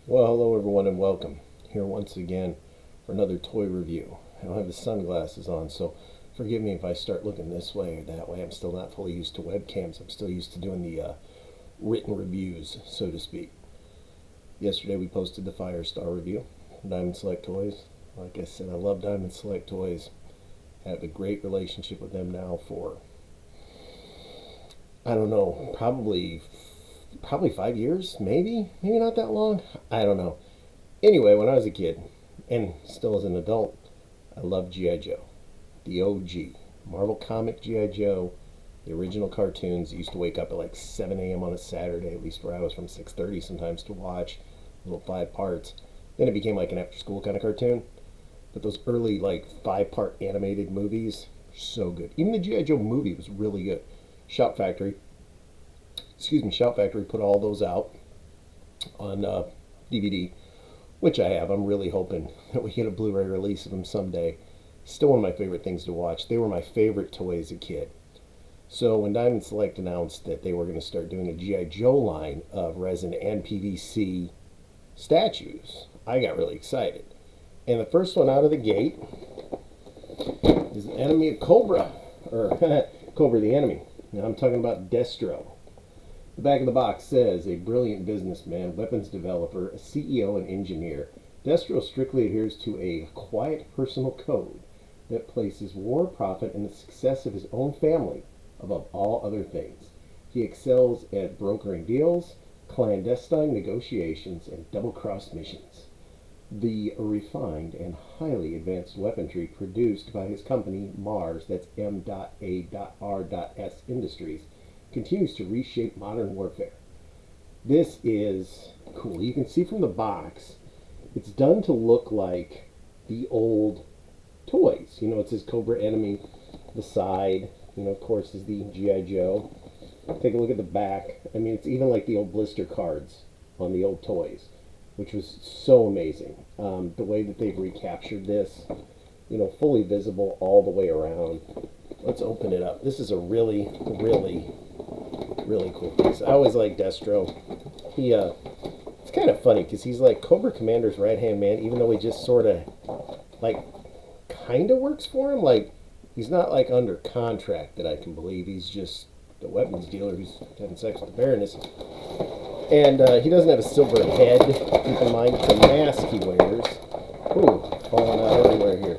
Well, hello everyone and welcome here once again for another toy review. I don't have the sunglasses on, so forgive me if I start looking this way or that way. I'm still not fully used to webcams. I'm still used to doing the written reviews, so to speak. Yesterday we posted the Firestar review, Diamond Select Toys. Like I said, I love Diamond Select Toys. I have a great relationship with them now for, I don't know, probably 5 years, maybe not that long. I don't know. Anyway, when I was a kid, and still as an adult, I loved G.I. Joe. The OG. Marvel Comic G.I. Joe. The original cartoons. I used to wake up at like 7 a.m. on a Saturday, at least where I was, from 6:30 sometimes, to watch little 5 parts. Then it became like an after school kind of cartoon. But those early like 5-part animated movies, so good. Even the G.I. Joe movie was really good. Shout Factory put all those out on DVD, which I have. I'm really hoping that we get a Blu-ray release of them someday. Still one of my favorite things to watch. They were my favorite toy as a kid. So when Diamond Select announced that they were going to start doing a G.I. Joe line of resin and PVC statues, I got really excited. And the first one out of the gate is the enemy of Cobra, or Cobra the enemy. Now I'm talking about Destro. The back of the box says, a brilliant businessman, weapons developer, a CEO, and engineer, Destro strictly adheres to a quiet personal code that places war profit and the success of his own family above all other things. He excels at brokering deals, clandestine negotiations, and double-cross missions. The refined and highly advanced weaponry produced by his company, M.A.R.S, that's M.A.R.S Industries, continues to reshape modern warfare. This is cool. You can see from the box, it's done to look like the old toys. You know, it says Cobra Enemy, the side, you know, of course, is the G.I. Joe. Take a look at the back. I mean, it's even like the old blister cards on the old toys, which was so amazing. The way that they've recaptured this, you know, fully visible all the way around. Let's open it up. This is a really cool piece. I always like Destro. It's kind of funny because he's like Cobra Commander's right-hand man, even though he just sort of, like, kind of works for him. Like, he's not, like, under contract that I can believe. He's just the weapons dealer who's having sex with the Baroness. And he doesn't have a silver head. Keep in mind, it's a mask he wears. Ooh, falling out everywhere here.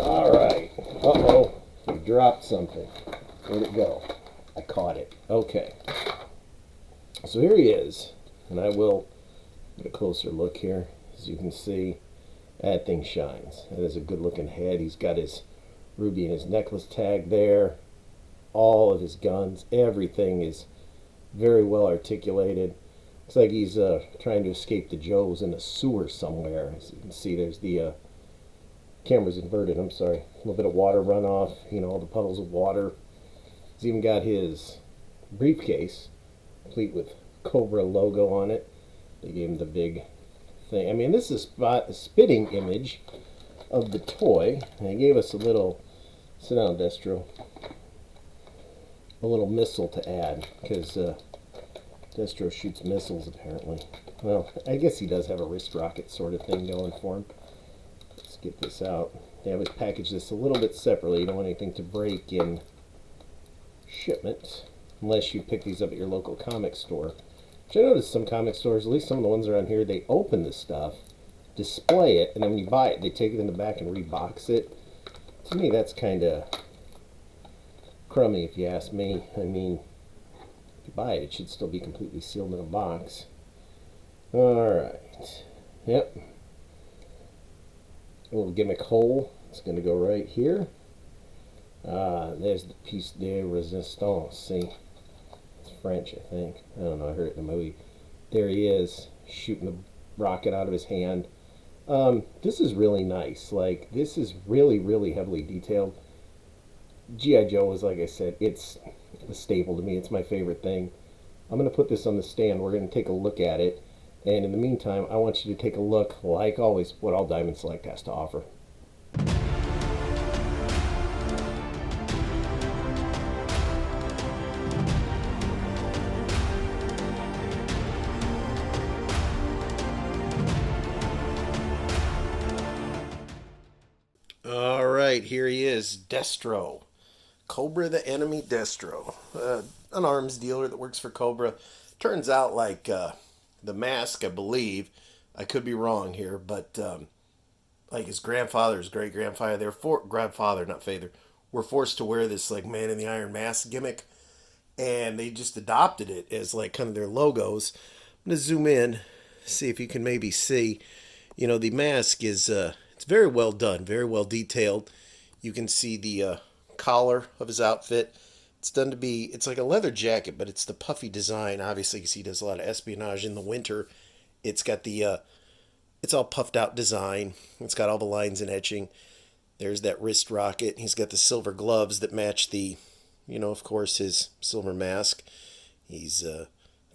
All right. Uh-oh. We dropped something. Where'd it go? I caught it. Okay. So here he is. And I will get a closer look here. As you can see, that thing shines. That is a good looking head. He's got his ruby and his necklace tag there. All of his guns. Everything is very well articulated. Looks like he's trying to escape the Joes in a sewer somewhere. As you can see, there's the camera's inverted. I'm sorry. A little bit of water runoff. You know, all the puddles of water. He's even got his briefcase, complete with Cobra logo on it. They gave him the big thing. I mean, this is a spitting image of the toy. And they gave us a little, sit down, Destro, a little missile to add, because Destro shoots missiles, apparently. Well, I guess he does have a wrist rocket sort of thing going for him. Let's get this out. They always package this a little bit separately. You don't want anything to break in shipment, unless you pick these up at your local comic store. Which I noticed some comic stores, at least some of the ones around here, they open the stuff, display it, and then when you buy it, they take it in the back and rebox it. To me, that's kind of crummy, if you ask me. I mean, if you buy it, it should still be completely sealed in a box. Alright. Yep. A little gimmick hole. It's going to go right here. There's the piece de resistance. See? It's French, I think. I don't know, I heard it in the movie. There he is, shooting the rocket out of his hand. This is really nice. Like, this is really heavily detailed. G.I. Joe is, like I said, it's a staple to me. It's my favorite thing. I'm going to put this on the stand. We're going to take a look at it. And in the meantime, I want you to take a look, like always, what all Diamond Select has to offer. right, here he is, Destro. Cobra the enemy Destro. An arms dealer that works for Cobra. Turns out like the mask, I believe, I could be wrong here, but like his grandfather, his great grandfather, grandfather, not father, were forced to wear this like man in the iron mask gimmick, and they just adopted it as like kind of their logos. I'm gonna zoom in, see if you can maybe see. You know, the mask is it's very well done, very well detailed. You can see the collar of his outfit. It's done to be, it's like a leather jacket, but it's the puffy design, obviously, because he does a lot of espionage in the winter. It's got the, it's all puffed out design. It's got all the lines and etching. There's that wrist rocket. He's got the silver gloves that match the, you know, of course, his silver mask. He's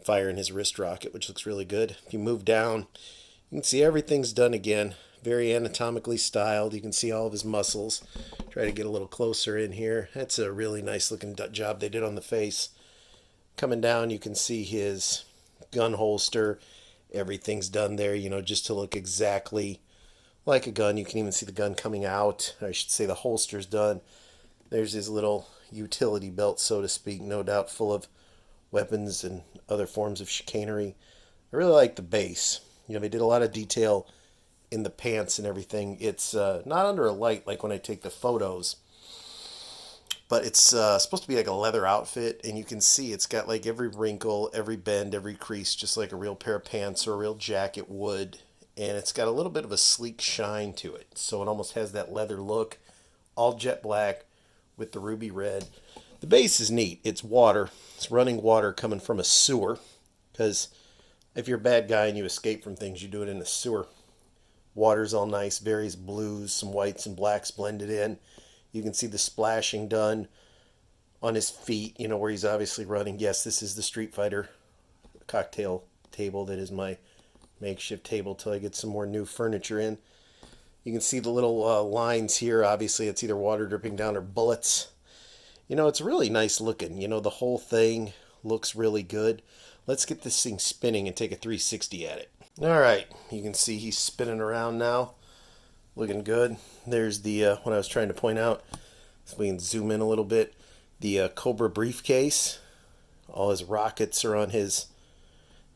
firing his wrist rocket, which looks really good. If you move down, you can see everything's done again. Very anatomically styled. You can see all of his muscles. Try to get a little closer in here. That's a really nice looking job they did on the face. Coming down, you can see his gun holster. Everything's done there, you know, just to look exactly like a gun. You can even see the gun coming out. I should say the holster's done. There's his little utility belt, so to speak, no doubt full of weapons and other forms of chicanery. I really like the base. You know, they did a lot of detail in the pants and everything. It's not under a light like when I take the photos, but it's supposed to be like a leather outfit, and you can see it's got like every wrinkle, every bend, every crease, just like a real pair of pants or a real jacket would. And it's got a little bit of a sleek shine to it, so it almost has that leather look, all jet black with the ruby red. The base is neat. It's water. It's running water coming from a sewer, because if you're a bad guy and you escape from things, you do it in a sewer. Water's all nice, various blues, some whites and blacks blended in. You can see the splashing done on his feet, you know, where he's obviously running. Yes, this is the Street Fighter cocktail table that is my makeshift table till I get some more new furniture in. You can see the little lines here. Obviously, it's either water dripping down or bullets. You know, it's really nice looking. You know, the whole thing looks really good. Let's get this thing spinning and take a 360 at it. All right, you can see he's spinning around now, looking good. There's the what I was trying to point out. So we can zoom in a little bit. The Cobra briefcase. All his rockets are on his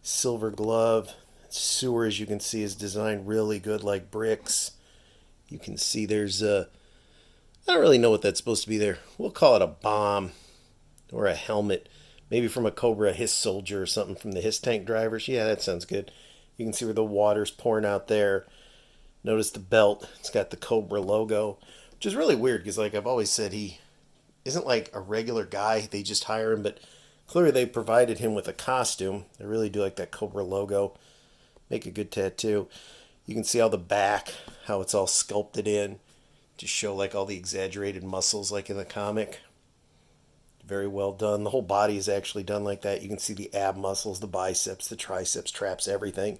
silver glove. Sewer, as you can see, is designed really good, like bricks. You can see there's I don't really know what that's supposed to be there. We'll call it a bomb or a helmet. Maybe from a Cobra Hiss soldier or something from the Hiss tank drivers. Yeah, that sounds good. You can see where the water's pouring out there. Notice the belt. It's got the Cobra logo, which is really weird because, like I've always said, he isn't like a regular guy. They just hire him, but clearly they provided him with a costume. I really do like that Cobra logo. Make a good tattoo. You can see all the back, how it's all sculpted in to show like all the exaggerated muscles like in the comic. Very well done. The whole body is actually done like that. You can see the ab muscles, the biceps, the triceps, traps, everything.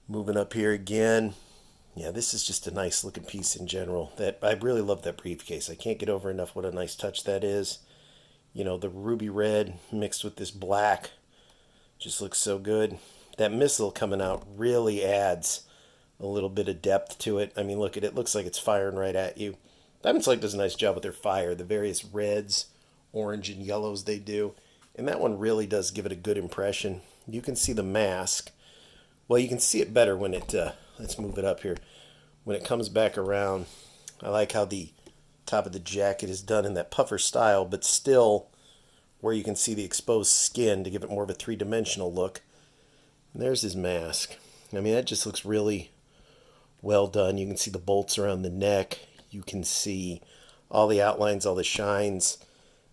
Moving up here again. Yeah, this is just a nice looking piece in general. That I really love that briefcase. I can't get over enough what a nice touch that is. You know, the ruby red mixed with this black just looks so good. That missile coming out really adds a little bit of depth to it. I mean, look at it. It looks like it's firing right at you. Diamond Select does a nice job with their fire. The various reds, orange, and yellows they do. And that one really does give it a good impression. You can see the mask. Well, you can see it better when it, let's move it up here. When it comes back around, I like how the top of the jacket is done in that puffer style, but still where you can see the exposed skin to give it more of a three-dimensional look. And there's his mask. I mean, that just looks really well done. You can see the bolts around the neck. You can see all the outlines, all the shines.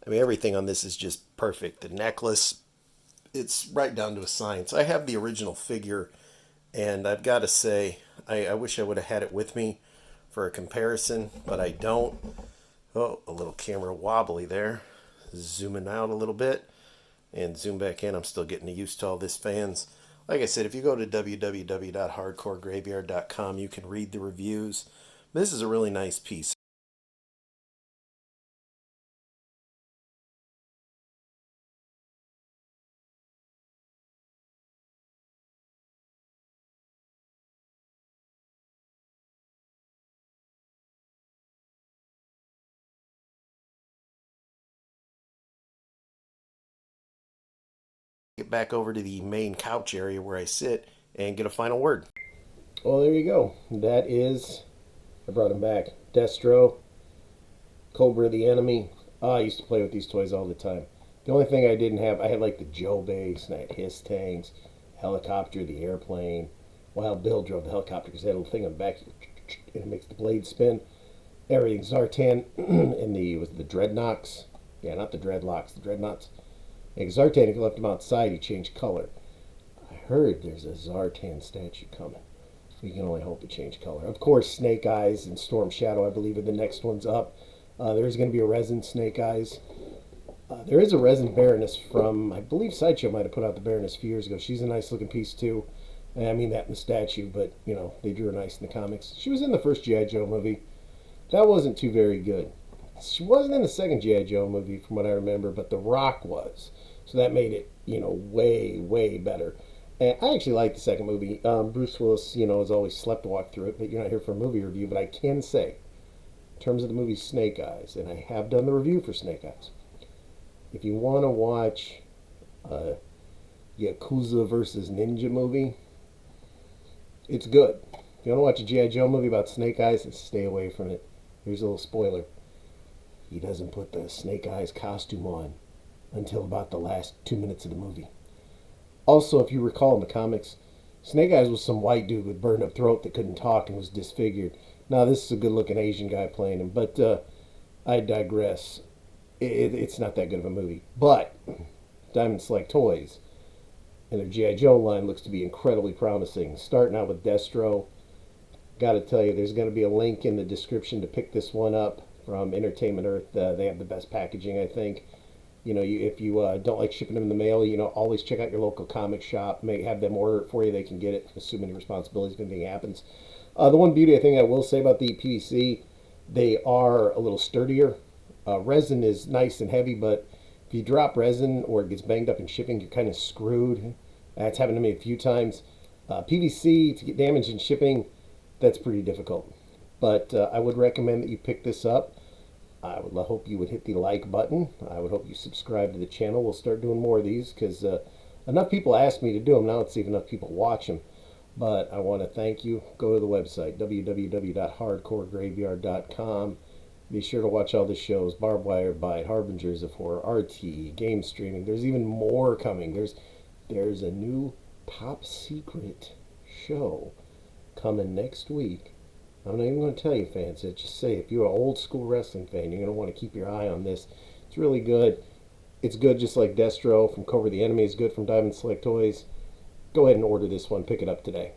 I mean, everything on this is just perfect. The necklace, it's right down to a science. I have the original figure, and I've got to say, I wish I would have had it with me for a comparison, but I don't. Oh, a little camera wobbly there. Zooming out a little bit and zoom back in. I'm still getting used to all this, fans. Like I said, if you go to www.hardcoregraveyard.com, you can read the reviews. This is a really nice piece. get back over to the main couch area where I sit and get a final word. Well, there you go. That is, I brought him back. Destro, Cobra the enemy. I used to play with these toys all the time. The only thing I didn't have, I had like the Joe base, and I had his tanks, helicopter, the airplane. Wild Bill drove the helicopter because they had a little thing on the back, and it makes the blade spin. Everything Zartan and the dreadnoughts. Yeah, not the dreadlocks, the dreadnoughts. And Zartan, if you left him outside, he changed color. I heard there's a Zartan statue coming. We can only hope it changed color. Of course, Snake Eyes and Storm Shadow, I believe, are the next ones up. There's going to be a resin Snake Eyes. There is a resin Baroness from, I believe Sideshow might have put out the Baroness a few years ago. She's a nice looking piece too. I mean that in the statue, but you know, they drew her nice in the comics. She was in the first G.I. Joe movie. That wasn't too very good. She wasn't in the second G.I. Joe movie from what I remember, but The Rock was. So that made it, you know, way, way better. And I actually like the second movie. Bruce Willis, you know, has always slept walk through it, but you're not here for a movie review. But I can say, in terms of the movie Snake Eyes, and I have done the review for Snake Eyes, if you want to watch a Yakuza versus Ninja movie, it's good. If you want to watch a G.I. Joe movie about Snake Eyes, then stay away from it. Here's a little spoiler. He doesn't put the Snake Eyes costume on until about the last 2 minutes of the movie. Also, if you recall in the comics, Snake Eyes was some white dude with burned up throat that couldn't talk and was disfigured. Now, this is a good looking Asian guy playing him, but I digress. It's not that good of a movie. But Diamond Select Toys and their G.I. Joe line looks to be incredibly promising. Starting out with Destro. Got to tell you, there's going to be a link in the description to pick this one up from Entertainment Earth. They have the best packaging, I think. You know, if you don't like shipping them in the mail, you know, always check out your local comic shop. Have them order it for you. They can get it, assuming the responsibility if anything happens. The one beauty I think I will say about the PVC, they are a little sturdier. Resin is nice and heavy, but if you drop resin or it gets banged up in shipping, you're kind of screwed. That's happened to me a few times. PVC, to get damaged in shipping, that's pretty difficult. But I would recommend that you pick this up. I would hope you would hit the like button. I would hope you subscribe to the channel. We'll start doing more of these because enough people ask me to do them. Now let's see if enough people watch them. But I want to thank you. Go to the website, www.hardcoregraveyard.com. Be sure to watch all the shows, Barbed Wire Bite, Harbingers of Horror, RT, game streaming. There's even more coming. There's a new top secret show coming next week. I'm not even going to tell you, fans. Just say, if you're an old school wrestling fan, you're going to want to keep your eye on this. It's really good. It's good just like Destro from Cobra the Enemy is good from Diamond Select Toys. Go ahead and order this one. Pick it up today.